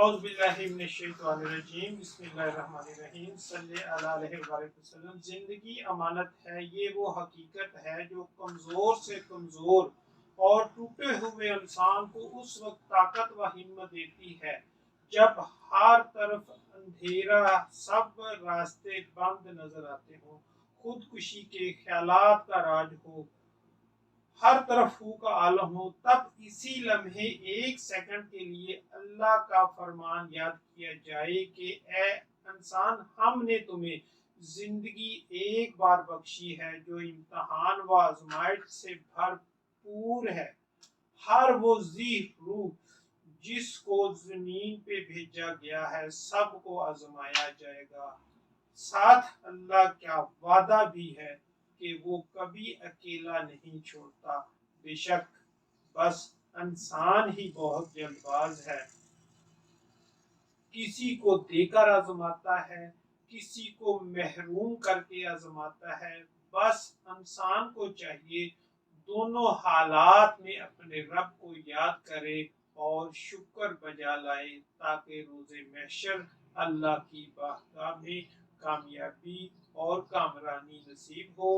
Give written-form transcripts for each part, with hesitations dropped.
اعوذ باللہ من الشیطان الرجیم بسم اللہ الرحمن الرحیم صلی اللہ علیہ وآلہ وسلم۔ زندگی امانت ہے، یہ وہ حقیقت ہے جو کمزور سے کمزور اور ٹوٹے ہوئے انسان کو اس وقت طاقت و ہمت دیتی ہے جب ہر طرف اندھیرا، سب راستے بند نظر آتے ہوں، خودکشی کے خیالات کا راج ہو، ہر طرف ہو کا عالم ہو، تب اسی لمحے ایک سیکنڈ کے لیے اللہ کا فرمان یاد کیا جائے کہ اے انسان، ہم نے تمہیں زندگی ایک بار بخشی ہے جو امتحان و آزمائش سے بھرپور ہے۔ ہر وہ ذی روح جس کو زمین پہ بھیجا گیا ہے سب کو آزمایا جائے گا۔ ساتھ اللہ کا وعدہ بھی ہے کہ وہ کبھی اکیلا نہیں چھوڑتا۔ بے شک بس انسان ہی بہت جلد باز ہے، کسی کو دے کر آزماتا ہے، کسی کو محروم کر کے آزماتا ہے۔ بس انسان کو چاہیے دونوں حالات میں اپنے رب کو یاد کرے اور شکر بجا لائے تاکہ روز محشر اللہ کی بارگاہ میں کامیابی اور کامرانی نصیب ہو۔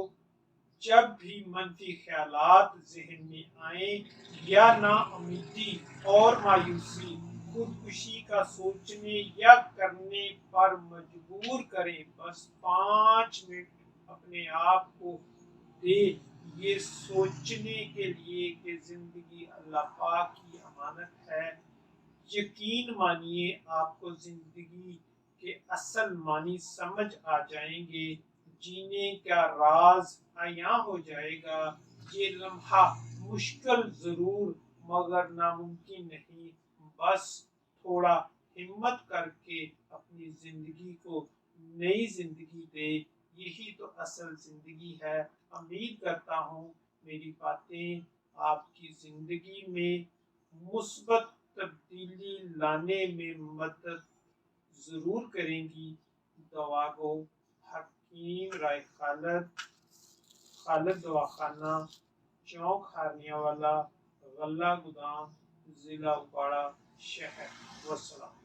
جب بھی منفی خیالات ذہن میں آئیں یا نا امیدی اور مایوسی خودکشی کا سوچنے یا کرنے پر مجبور کریں، بس 5 منٹ اپنے آپ کو دے یہ سوچنے کے لیے کہ زندگی اللہ پاک کی امانت ہے۔ یقین مانیے آپ کو زندگی کے اصل معنی سمجھ آ جائیں گے، جینے کا راز عیاں ہو جائے گا۔ یہ لمحہ مشکل ضرور مگر ناممکن نہیں، بس تھوڑا ہمت کر کے اپنی زندگی کو نئی زندگی دے، یہی تو اصل زندگی ہے۔ امید کرتا ہوں میری باتیں آپ کی زندگی میں مثبت تبدیلی لانے میں مدد ضرور کریں گی۔ دعا گو حکیم رائے خالد دواخانہ، چوک ہارنیہ والا، غلہ گودام، ضلع اپاڑہ، شہر۔ والسلام۔